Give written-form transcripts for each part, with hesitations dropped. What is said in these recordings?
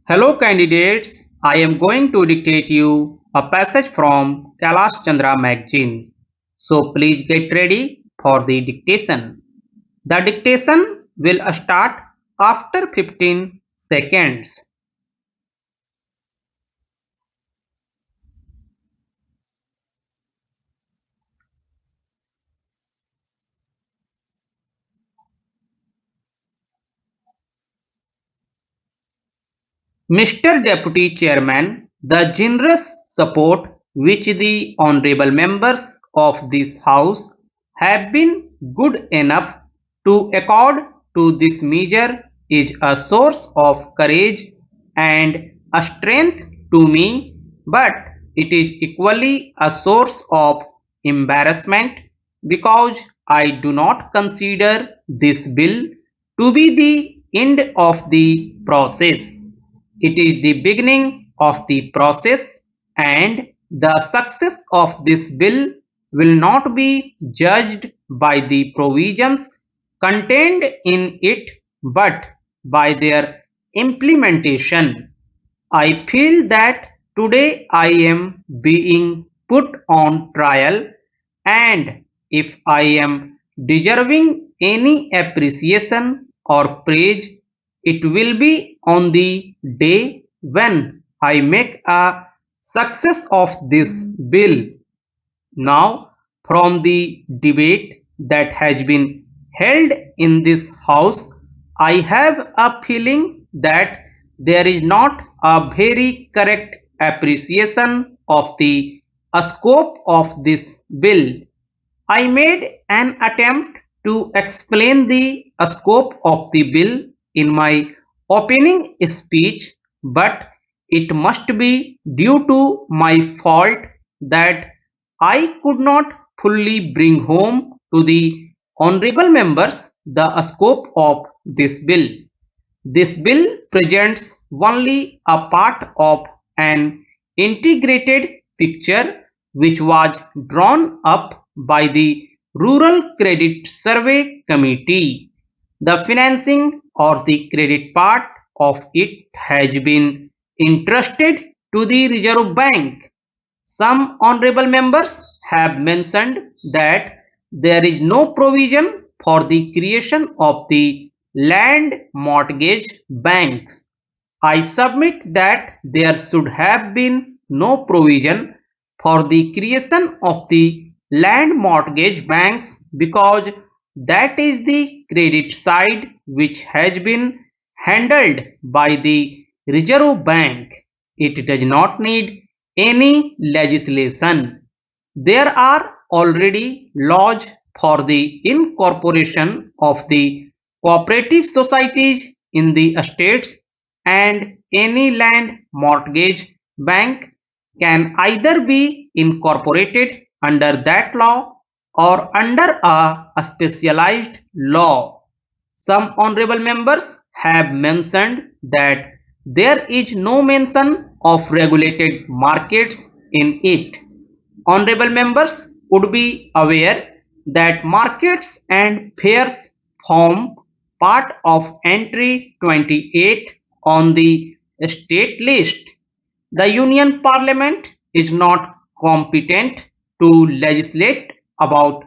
Hello candidates, I am going to dictate you a passage from Kailash Chandra magazine. So please get ready for the dictation. The dictation will start after 15 seconds. Mr. Deputy Chairman, the generous support which the honorable members of this House have been good enough to accord to this measure is a source of courage and a strength to me, but it is equally a source of embarrassment because I do not consider this bill to be the end of the process. It is the beginning of the process, and the success of this bill will not be judged by the provisions contained in it but by their implementation. I feel that today I am being put on trial, and if I am deserving any appreciation or praise, it will be on the day when I make a success of this bill. Now, from the debate that has been held in this House, I have a feeling that there is not a very correct appreciation of the scope of this bill. I made an attempt to explain the scope of the bill in my opening speech, but it must be due to my fault that I could not fully bring home to the honorable members the scope of this bill. This bill presents only a part of an integrated picture which was drawn up by the Rural Credit Survey Committee. The financing or the credit part of it has been entrusted to the Reserve Bank. Some honorable members have mentioned that there is no provision for the creation of the land mortgage banks. I submit that there should have been no provision for the creation of the land mortgage banks because that is the credit side which has been handled by the Reserve Bank. It does not need any legislation. There are already laws for the incorporation of the cooperative societies in the states, and any land mortgage bank can either be incorporated under that law or under a specialized law. Some honorable members have mentioned that there is no mention of regulated markets in it. Honorable members would be aware that markets and fairs form part of entry 28 on the state list. The Union Parliament is not competent to legislate about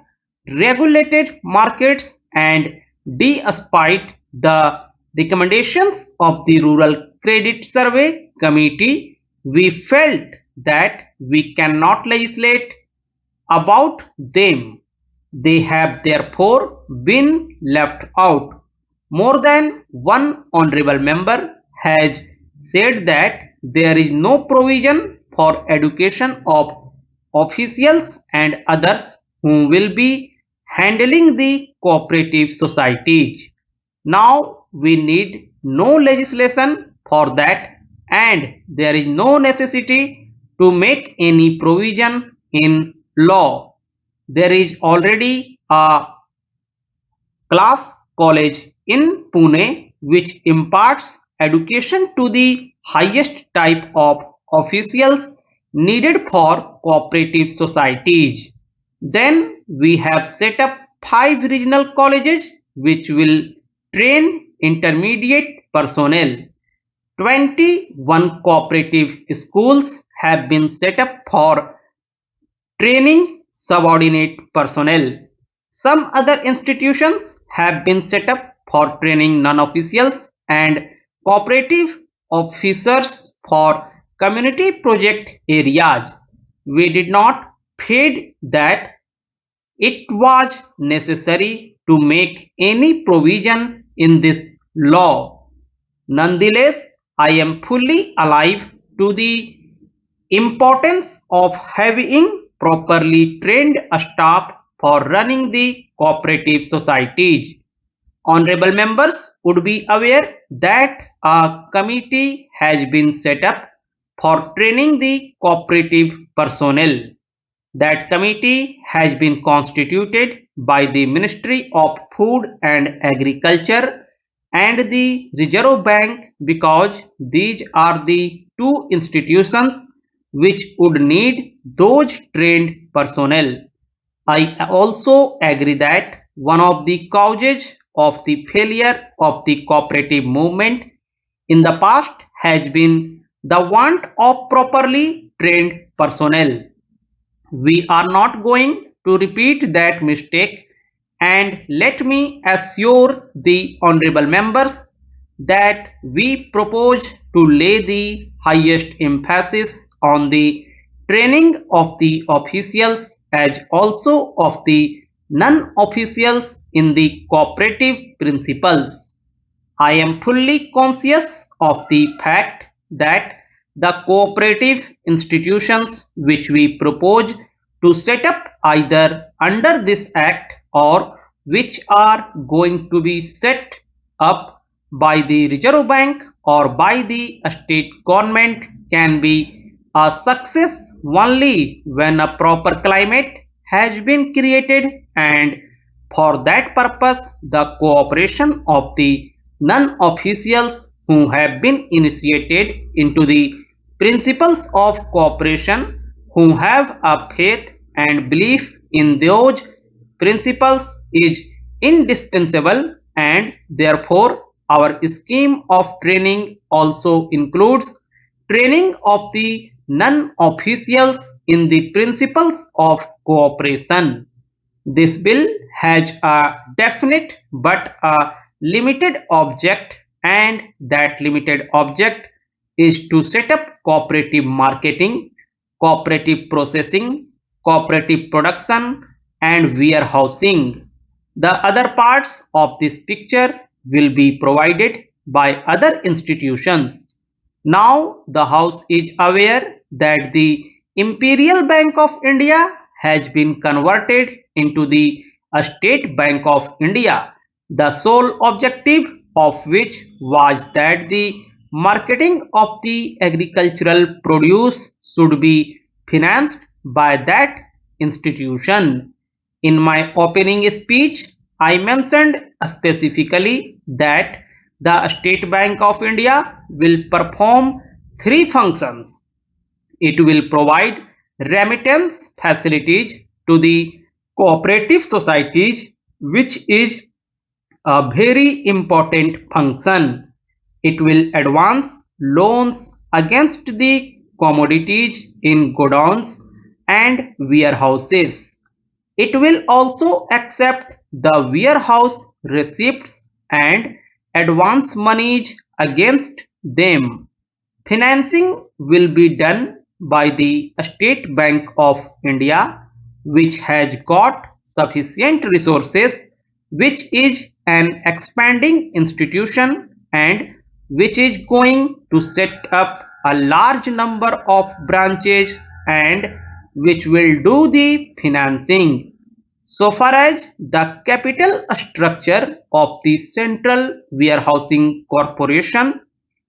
regulated markets, and despite the recommendations of the Rural Credit Survey Committee, we felt that we cannot legislate about them. They have therefore been left out. More than one honorable member has said that there is no provision for education of officials and others who will be handling the cooperative societies. Now we need no legislation for that, and there is no necessity to make any provision in law. There is already a class college in Pune which imparts education to the highest type of officials needed for cooperative societies. Then we have set up 5 regional colleges which will train intermediate personnel. 21 cooperative schools have been set up for training subordinate personnel. Some other institutions have been set up for training non-officials and cooperative officers for community project areas. We did not feel that it was necessary to make any provision in this law. Nonetheless, I am fully alive to the importance of having properly trained staff for running the cooperative societies. Honorable members would be aware that a committee has been set up for training the cooperative personnel. That committee has been constituted by the Ministry of Food and Agriculture and the Reserve Bank because these are the two institutions which would need those trained personnel. I also agree that one of the causes of the failure of the cooperative movement in the past has been the want of properly trained personnel. We are not going to repeat that mistake, and let me assure the honorable members that we propose to lay the highest emphasis on the training of the officials as also of the non-officials in the cooperative principles. I am fully conscious of the fact that the cooperative institutions which we propose to set up either under this act or which are going to be set up by the Reserve Bank or by the state government can be a success only when a proper climate has been created, and for that purpose the cooperation of the non-officials who have been initiated into the principles of cooperation, who have a faith and belief in those principles is indispensable, and therefore our scheme of training also includes training of the non-officials in the principles of cooperation. This bill has a definite but a limited object, and that limited object is to set up cooperative marketing, cooperative processing, cooperative production and warehousing. The other parts of this picture will be provided by other institutions. Now the House is aware that the Imperial Bank of India has been converted into the State Bank of India, the sole objective of which was that the marketing of the agricultural produce should be financed by that institution. In my opening speech, I mentioned specifically that the State Bank of India will perform three functions. It will provide remittance facilities to the cooperative societies, which is a very important function. It will advance loans against the commodities in godowns and warehouses. It will also accept the warehouse receipts and advance monies against them. Financing will be done by the State Bank of India, which has got sufficient resources, which is an expanding institution and which is going to set up a large number of branches and which will do the financing. So far as the capital structure of the Central Warehousing Corporation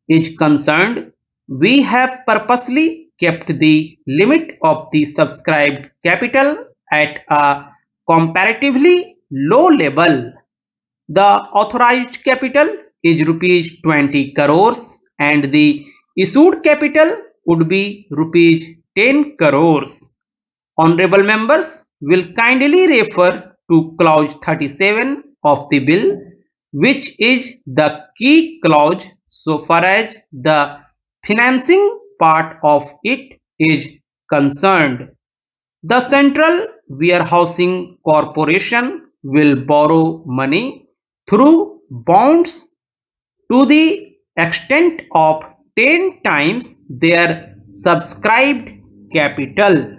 is concerned, we have purposely kept the limit of the subscribed capital at a comparatively low level. The authorized capital is rupees 20 crores and the issued capital would be rupees 10 crores. Honorable members will kindly refer to clause 37 of the bill, which is the key clause so far as the financing part of it is concerned. The Central Warehousing Corporation will borrow money through bonds to the extent of 10 times their subscribed capital.